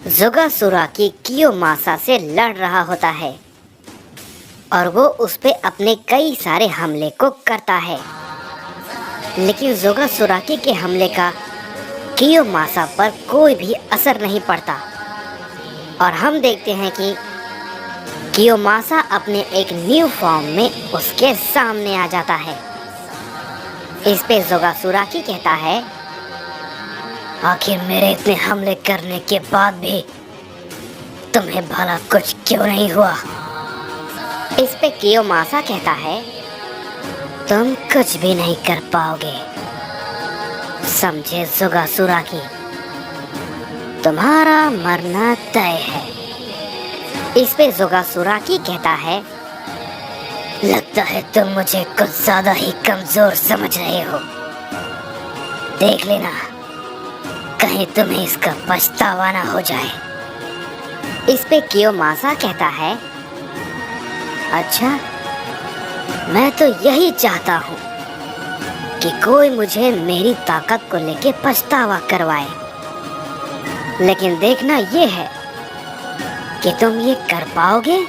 जोगासुराकी कियोमासा से लड़ रहा होता है और वो उस पे अपने कई सारे हमले को करता है, लेकिन जोगासुराकी के हमले का कियोमासा पर कोई भी असर नहीं पड़ता और हम देखते हैं कि कियोमासा अपने एक न्यू फॉर्म में उसके सामने आ जाता है। इस पे जोगासुराकी कहता है, आखिर मेरे इतने हमले करने के बाद भी तुम्हें भला कुछ क्यों नहीं हुआ? इस पे कियोमासा कहता है, तुम कुछ भी नहीं कर पाओगे, समझे जोगासुराकी? तुम्हारा मरना तय है। इस पे जोगासुराकी कहता है, लगता है तुम मुझे कुछ ज्यादा ही कमजोर समझ रहे हो। देख लेना, कहीं तुम्हें इसका पछतावा ना हो जाए। इस पे कियोमासा कहता है, अच्छा, मैं तो यही चाहता हूँ कि कोई मुझे मेरी ताकत को लेके पछतावा करवाए, लेकिन देखना ये है कि तुम ये कर पाओगे।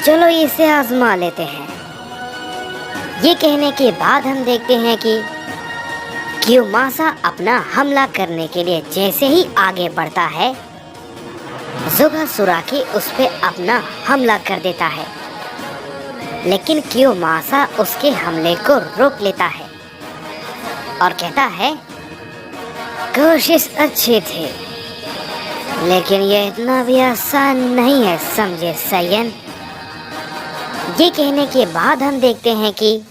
चलो इसे आजमा लेते हैं। ये कहने के बाद हम देखते हैं कि कियोमासा अपना हमला करने के लिए जैसे ही आगे बढ़ता है, जोगासुराकी उस पे अपना हमला कर देता है, लेकिन कियोमासा उसके हमले को रोक लेता है और कहता है, कोशिश अच्छी थी, लेकिन ये इतना भी आसान नहीं है, समझे सैयन? ये कहने के बाद हम देखते हैं कि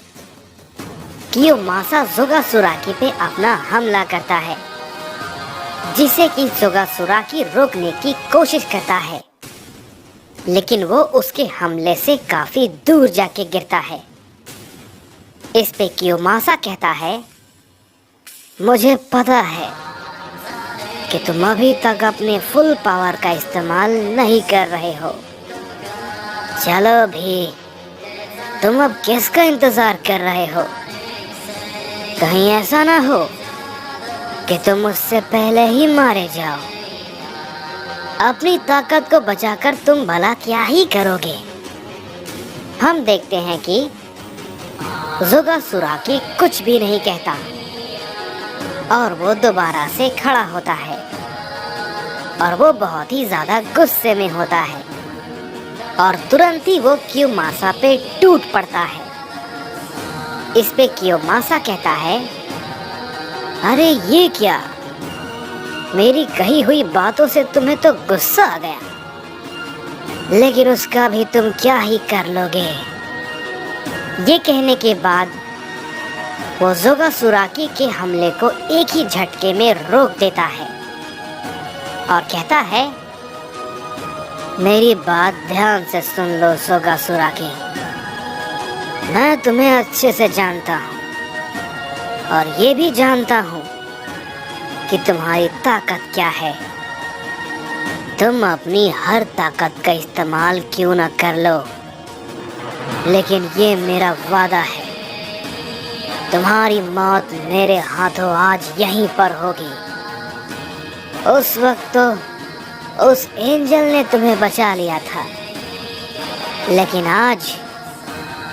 कियोमासा जोगासुराकी पे अपना हमला करता है, जिसे कि जोगासुराकी रोकने की कोशिश करता है, लेकिन वो उसके हमले से काफी दूर जाके गिरता है। इस पे कियोमासा कहता है, मुझे पता है कि तुम अभी तक अपने फुल पावर का इस्तेमाल नहीं कर रहे हो। चलो भी, तुम अब किसका इंतजार कर रहे हो? कहीं ऐसा ना हो कि तुम मुझसे पहले ही मारे जाओ। अपनी ताकत को बचाकर तुम भला क्या ही करोगे? हम देखते हैं कि जोगासुराकी कुछ भी नहीं कहता और वो दोबारा से खड़ा होता है और वो बहुत ही ज्यादा गुस्से में होता है और तुरंत ही वो कियोमासा पे टूट पड़ता है। इस पे कियोमासा कहता है, अरे ये क्या? मेरी कही हुई बातों से तुम्हें तो गुस्सा आ गया, लेकिन उसका भी तुम क्या ही कर लोगे? ये कहने के बाद वो जोगासुराकी के हमले को एक ही झटके में रोक देता है और कहता है, मेरी बात ध्यान से सुन लो जोगासुराकी। मैं तुम्हें अच्छे से जानता हूँ और ये भी जानता हूँ कि तुम्हारी ताकत क्या है। तुम अपनी हर ताकत का इस्तेमाल क्यों न कर लो, लेकिन ये मेरा वादा है, तुम्हारी मौत मेरे हाथों आज यहीं पर होगी। उस वक्त तो उस एंजल ने तुम्हें बचा लिया था, लेकिन आज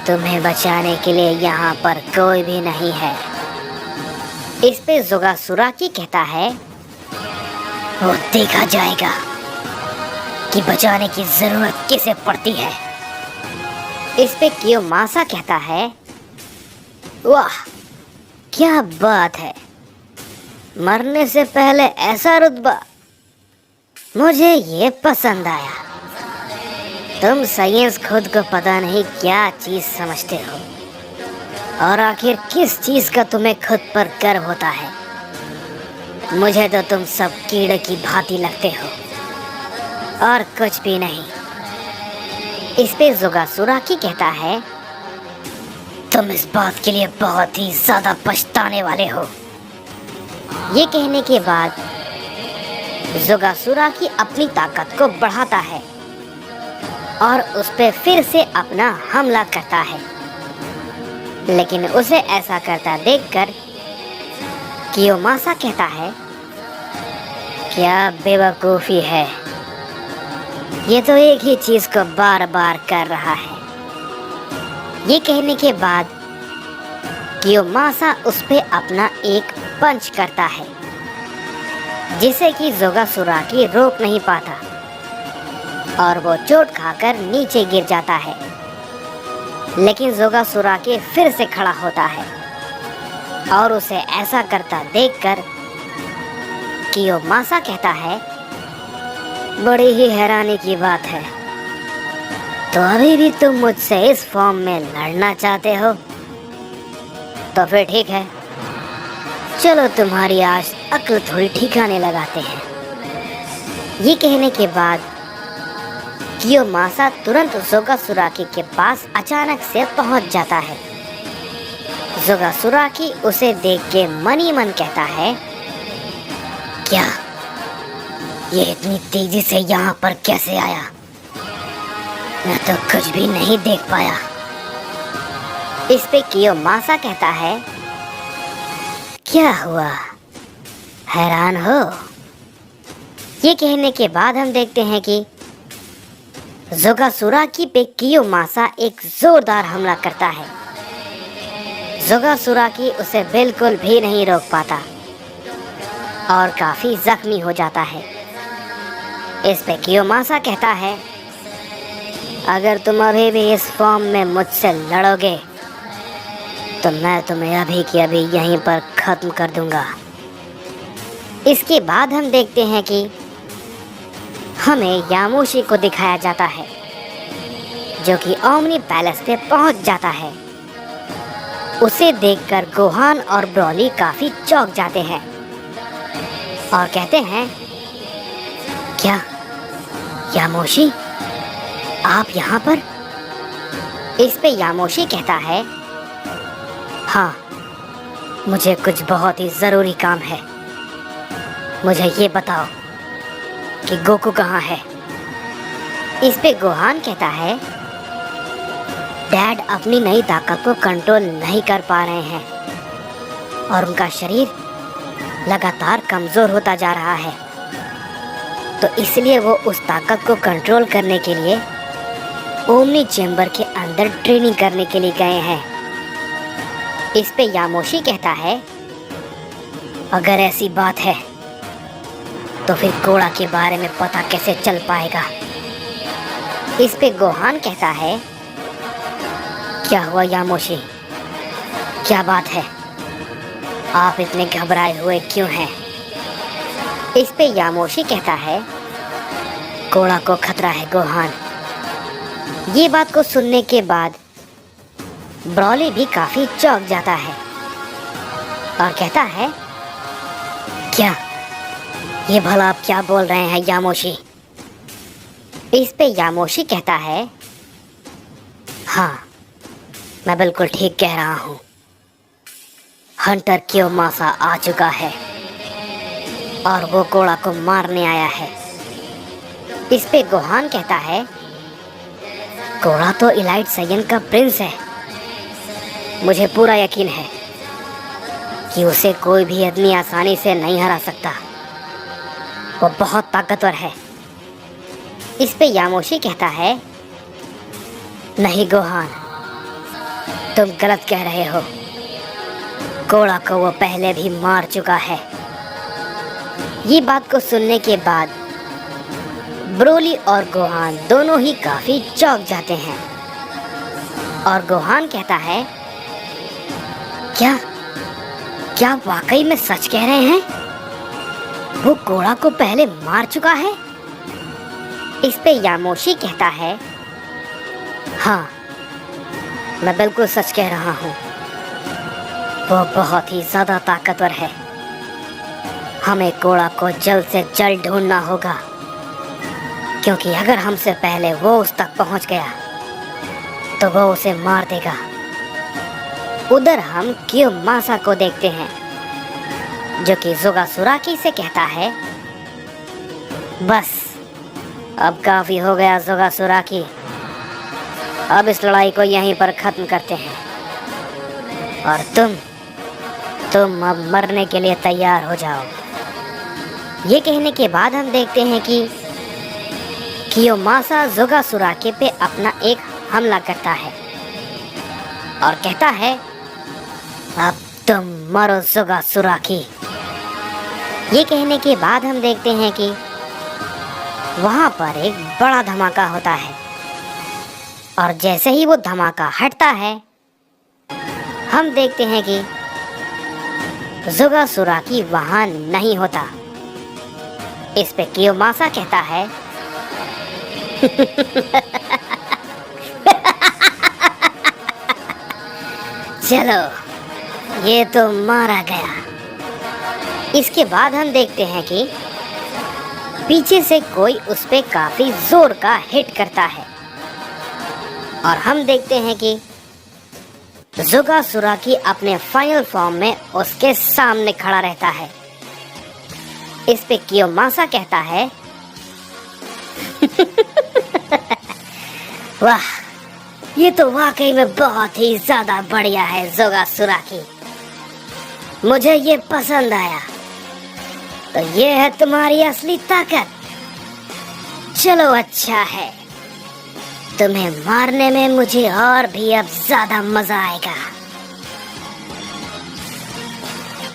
तुम्हें बचाने के लिए यहाँ पर कोई भी नहीं है। इस पे जोगासुराकी कहता है, वो देखा जाएगा कि बचाने की जरूरत किसे पड़ती है। इस पे कियोमासा कहता है, वाह क्या बात है, मरने से पहले ऐसा रुतबा, मुझे ये पसंद आया। तुम साइंस खुद को पता नहीं क्या चीज समझते हो और आखिर किस चीज का तुम्हें खुद पर गर्व होता है। मुझे तो तुम सब कीड़े की भांति लगते हो और कुछ भी नहीं। इस पे जोगासुराकी कहता है, तुम इस बात के लिए बहुत ही ज्यादा पछताने वाले हो। ये कहने के बाद जोगासुराकी अपनी ताकत को बढ़ाता है और उस पे फिर से अपना हमला करता है, लेकिन उसे ऐसा करता देखकर कियोमासा कहता है, क्या बेवकूफ़ी है, ये तो एक ही चीज़ को बार बार कर रहा है। ये कहने के बाद कियोमासा उस पे अपना एक पंच करता है, जिसे कि जोगासुराकी रोक नहीं पाता और वो चोट खाकर नीचे गिर जाता है। लेकिन जोगासुराकी फिर से खड़ा होता है और उसे ऐसा करता देखकर कियोमासा कहता है, बड़ी ही हैरानी की बात है, तो अभी भी तुम मुझसे इस फॉर्म में लड़ना चाहते हो? तो फिर ठीक है, चलो तुम्हारी आज अक्ल थोड़ी ठिकाने लगाते हैं। ये कहने के बाद कियोमासा तुरंत जोगासुराकी के पास अचानक से पहुंच जाता है। जोगासुराकी उसे देख के मन ही मन कहता है, क्या ये इतनी तेजी से यहाँ पर कैसे आया? मैं तो कुछ भी नहीं देख पाया। इस पे कियोमासा कहता है, क्या हुआ, हैरान हो? ये कहने के बाद हम देखते हैं कि जोगासुराकी पे कियोमासा एक जोरदार हमला करता है। जोगासुराकी उसे बिल्कुल भी नहीं रोक पाता और काफी जख्मी हो जाता है। इस पे कियोमासा कहता है, अगर तुम अभी भी इस फॉर्म में मुझसे लड़ोगे तो मैं तुम्हें अभी की अभी यहीं पर खत्म कर दूंगा। इसके बाद हम देखते हैं कि हमें यामोशी को दिखाया जाता है, जो कि ओमनी पैलेस पे पहुंच जाता है। उसे देखकर गोहान और ब्रॉली काफी चौंक जाते हैं और कहते हैं, क्या यामोशी, आप यहाँ पर? इस पे यामोशी कहता है, हाँ, मुझे कुछ बहुत ही ज़रूरी काम है। मुझे ये बताओ कि गोकू कहाँ है? इस पे गोहान कहता है, डैड अपनी नई ताकत को कंट्रोल नहीं कर पा रहे हैं और उनका शरीर लगातार कमज़ोर होता जा रहा है, तो इसलिए वो उस ताकत को कंट्रोल करने के लिए ओमनी चेंबर के अंदर ट्रेनिंग करने के लिए गए हैं। इस पे यामोशी कहता है, अगर ऐसी बात है तो फिर कोड़ा के बारे में पता कैसे चल पाएगा? इस पे गोहान कहता है, क्या हुआ यामोशी, क्या बात है, आप इतने घबराए हुए क्यों हैं? इस पे यामोशी कहता है, कोड़ा को खतरा है गोहान। ये बात को सुनने के बाद ब्रॉली भी काफी चौंक जाता है और कहता है, क्या, ये भला आप क्या बोल रहे हैं यामोशी? इस पे यामोशी कहता है, हाँ, मैं बिल्कुल ठीक कह रहा हूँ, हंटर कियोमासा आ चुका है और वो कोड़ा को मारने आया है। इस पे गोहान कहता है, कोड़ा तो इलाइट साइयन का प्रिंस है, मुझे पूरा यकीन है कि उसे कोई भी आदमी आसानी से नहीं हरा सकता, वो बहुत ताकतवर है। इस पे यामोशी कहता है, नहीं गोहान, तुम गलत कह रहे हो, कोड़ा को वो पहले भी मार चुका है। ये बात को सुनने के बाद ब्रोली और गोहान दोनों ही काफी चौंक जाते हैं और गोहान कहता है, क्या आप वाकई में सच कह रहे हैं? वो कोड़ा को पहले मार चुका है? इस पे यामोशी कहता है, हाँ, मैं बिल्कुल सच कह रहा हूँ, वो बहुत ही ज्यादा ताकतवर है। हमें कोड़ा को जल्द से जल्द ढूंढना होगा, क्योंकि अगर हमसे पहले वो उस तक पहुंच गया तो वो उसे मार देगा। उधर हम कियोमासा को देखते हैं, जो कि जोगासुराकी से कहता है, बस अब काफी हो गया जोगासुराकी, अब इस लड़ाई को यहीं पर खत्म करते हैं और तुम अब मरने के लिए तैयार हो जाओ। ये कहने के बाद हम देखते हैं कि कियोमासा जोगासुराके पे अपना एक हमला करता है और कहता है, अब तुम मरो जोगासुराके। ये कहने के बाद हम देखते हैं कि वहां पर एक बड़ा धमाका होता है और जैसे ही वो धमाका हटता है हम देखते हैं कि जोगासुराकी वहां नहीं होता। इस पे कियोमासा कहता है, चलो ये तो मारा गया। इसके बाद हम देखते हैं कि पीछे से कोई उस पे काफी जोर का हिट करता है और हम देखते हैं कि जोगासुराकी अपने फाइनल फॉर्म में उसके सामने खड़ा रहता है। इस पे कियोमासा कहता है, वाह, ये तो वाकई में बहुत ही ज्यादा बढ़िया है जोगासुराकी, मुझे ये पसंद आया। तो ये है तुम्हारी असली ताकत। चलो अच्छा है, तुम्हें मारने में मुझे और भी अब ज्यादा मजा आएगा।